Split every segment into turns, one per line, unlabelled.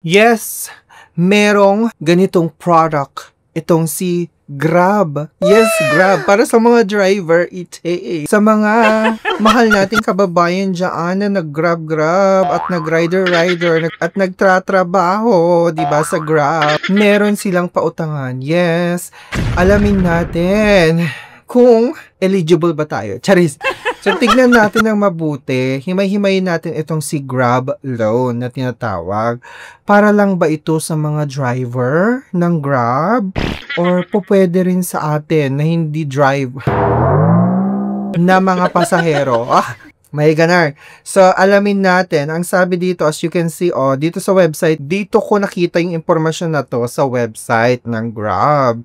Yes, merong ganitong product. Itong si Grab. Yes, Grab. Para sa mga driver, sa mga mahal nating kababayan dyan na nag-grab-grab at nag-rider-rider at nagtratrabaho, diba, sa Grab. Meron silang pautangan. Yes, alamin natin kung eligible ba tayo. Charis. So, tignan natin ng mabuti. Himay-himayin natin itong si Grab loan na tinatawag. Para lang ba ito sa mga driver ng Grab? Or pwede rin sa atin na hindi drive na mga pasahero? May ganar. So, alamin natin. Ang sabi dito, as you can see, dito sa website, dito ko nakita yung impormasyon na to sa website ng Grab.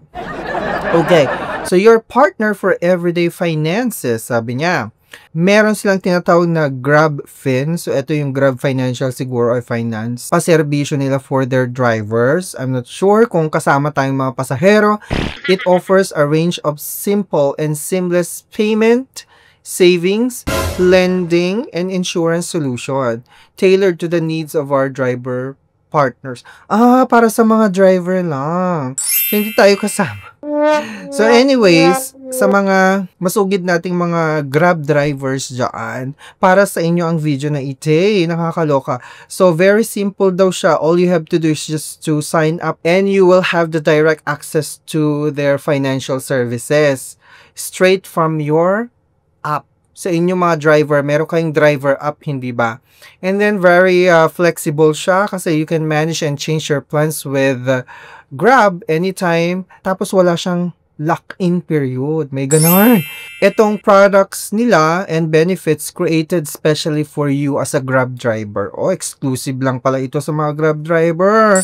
Okay. So, your partner for everyday finances, sabi niya. Meron silang tinatawag na GrabFin. So, ito yung Grab Financial siguro or Finance. Paserbisyo nila for their drivers. I'm not sure kung kasama tayong mga pasahero. It offers a range of simple and seamless payment, savings, lending, and insurance solution tailored to the needs of our driver partners. Para sa mga driver lang. So, hindi tayo kasama. So anyways, sa mga masugid nating mga Grab drivers dyan, para sa inyo ang video na ite, nakakaloka. So very simple daw siya. All you have to do is just to sign up and you will have the direct access to their financial services straight from your app. Sa inyo mga driver, meron kayong driver app, hindi ba? And then very flexible siya kasi you can manage and change your plans with Grab anytime. Tapos wala siyang lock-in period. May ganon. Itong products nila and benefits created specially for you as a Grab driver. Exclusive lang pala ito sa mga Grab driver.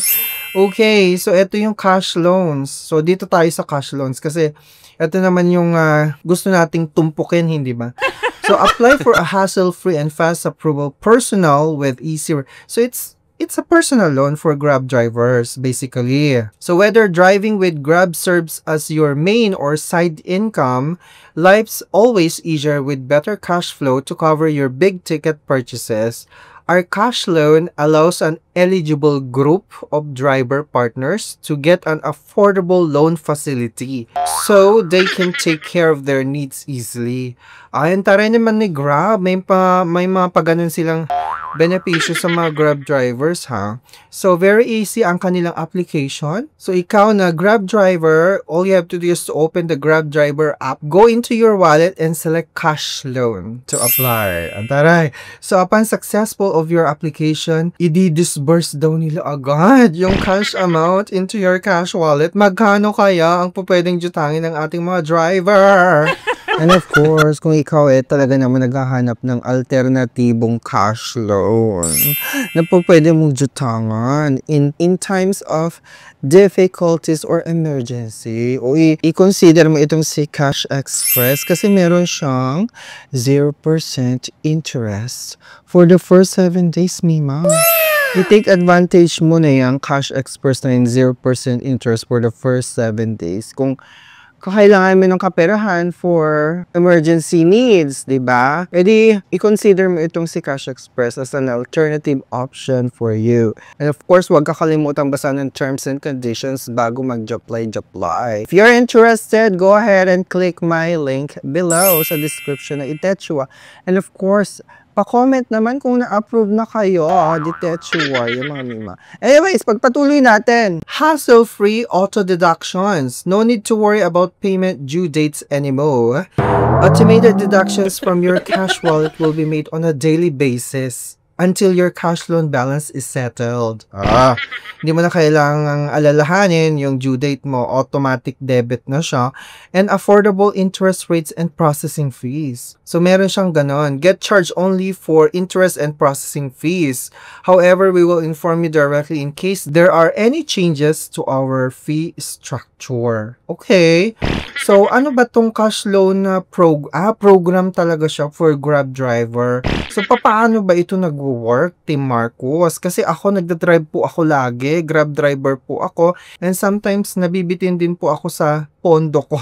Okay, so ito yung cash loans. So dito tayo sa cash loans kasi ito naman yung gusto nating tumpukin, hindi ba? So apply for a hassle-free and fast approval personal with easy. So it's a personal loan for Grab drivers, basically. So whether driving with Grab serves as your main or side income, life's always easier with better cash flow to cover your big-ticket purchases. Our cash loan allows an eligible group of driver partners to get an affordable loan facility so they can take care of their needs easily. Ang taray naman ni Grab, may mga paganon silang benepisyo sa mga Grab drivers, ha? So, very easy ang kanilang application. So, ikaw na Grab driver, all you have to do is to open the Grab driver app, go into your wallet, and select cash loan to apply. Antaray. So, upon successful of your application, i-disburse daw nila agad yung cash amount into your cash wallet. Magkano kaya ang pwedeng jutangin ng ating mga driver? And of course, kung ikaw talaga naman naghahanap ng alternatibong cash loan na pwede mong jutangan in times of difficulties or emergency, o i-consider mo itong si Cash Express kasi meron siyang 0% interest for the first 7 days, Mima. I-take advantage mo na yung Cash Express na yung 0% interest for the first 7 days. Kung kailangan mo ng kaperahan for emergency needs, di ba? Pwede i-consider mo itong si Cash Express as an alternative option for you. And of course, huwag kakalimutan basahin ng terms and conditions bago mag-apply. If you're interested, go ahead and click my link below sa description na Itechua. And of course, pa-comment naman kung na-approve na kayo, Ditechua, yung mga Mima. Anyways, pagpatuloy natin. Hassle-free auto deductions. No need to worry about payment due dates anymore. Automated deductions from your cash wallet will be made on a daily basis until your cash loan balance is settled. Hindi mo na kailangang alalahanin yung due date mo, automatic debit na siya, and affordable interest rates and processing fees. So meron siyang ganon. Get charged only for interest and processing fees. However, we will inform you directly in case there are any changes to our fee structure. Okay. So ano ba tong cash loan na program talaga siya for Grab driver? So paano ba ito nagwo-work, Team Marcos? Kasi ako nagda-drive po ako lagi, Grab driver po ako, and sometimes nabibitin din po ako sa pondo ko.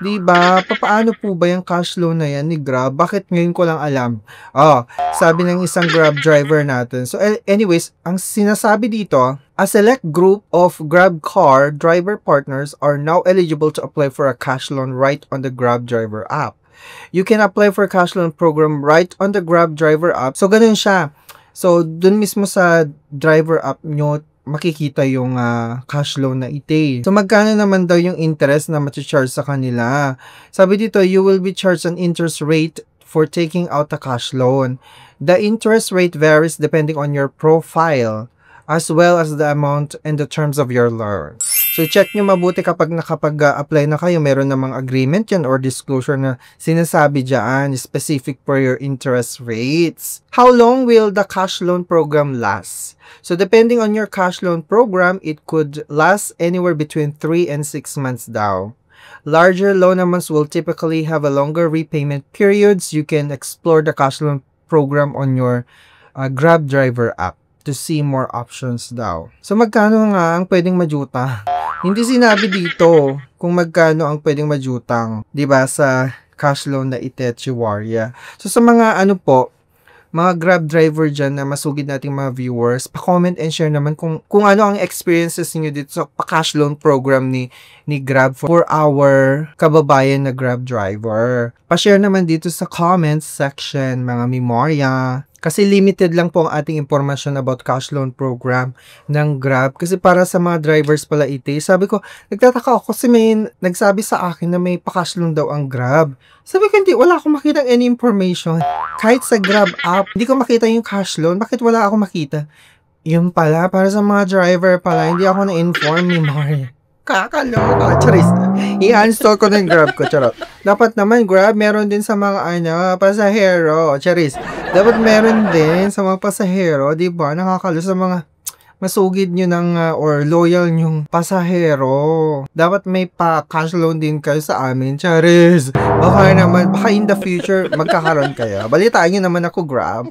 Diba? Papaano po ba yung cash loan na yan ni Grab? Bakit ngayon ko lang alam? Oh, sabi ng isang Grab driver natin. So anyways, ang sinasabi dito, a select group of Grab car driver partners are now eligible to apply for a cash loan right on the Grab driver app. You can apply for a cash loan program right on the Grab driver app. So ganun siya. So dun mismo sa driver app nyo makikita yung cash loan na ite. So, magkano naman daw yung interest na mati-charge sa kanila? Sabi dito, you will be charged an interest rate for taking out the cash loan. The interest rate varies depending on your profile as well as the amount and the terms of your loan. So, check nyo mabuti kapag nakapag-apply na kayo, meron namang agreement yan or disclosure na sinasabi dyan, specific for your interest rates. How long will the cash loan program last? So, depending on your cash loan program, it could last anywhere between 3 and 6 months daw. Larger loan amounts will typically have a longer repayment periods. You can explore the cash loan program on your Grab driver app to see more options daw. So, magkano nga ang pwedeng majuta? Hindi sinabi dito kung magkano ang pwedeng majutang, 'di ba, sa cash loan na Chihuahua. So sa mga mga Grab driver dyan na masugid nating mga viewers, pa-comment and share naman kung ano ang experiences niyo dito sa cash loan program ni Grab for our kababayan na Grab driver. Pa-share naman dito sa comments section, mga memorya. Kasi limited lang po ang ating impormasyon about cash loan program ng Grab. Kasi para sa mga drivers pala sabi ko, nagtataka ako kasi may nagsabi sa akin na may pa-cash loan daw ang Grab. Sabi ko, hindi, wala akong makita any information. Kahit sa Grab app, hindi ko makita yung cash loan. Bakit wala akong makita? Yun pala, para sa mga driver pala, hindi ako na-inform ni Mari. Kakaloka. Charis. I-uninstall ko na yung Grab ko. Charot. Dapat naman, Grab, meron din sa mga pasahero. Charis. Dapat meron din sa mga pasahero. Diba? Nakakalo sa mga masugid nyo ng or loyal nyong pasahero. Dapat may pa-cash loan din kayo sa amin. Charis. Baka in the future, magkakaroon kayo. Balitaan nyo naman ako, Grab.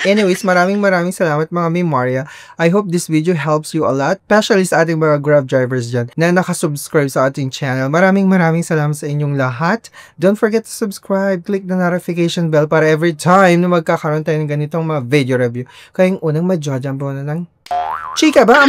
Anyways, maraming salamat mga memorya. I hope this video helps you a lot, especially sa ating mga Grab drivers dyan na nakasubscribe sa ating channel. Maraming salamat sa inyong lahat. Don't forget to subscribe, click the notification bell para every time na magkakaroon tayo ng ganitong mga video review, kayong unang ma-judge ang buwan na ng chika ba?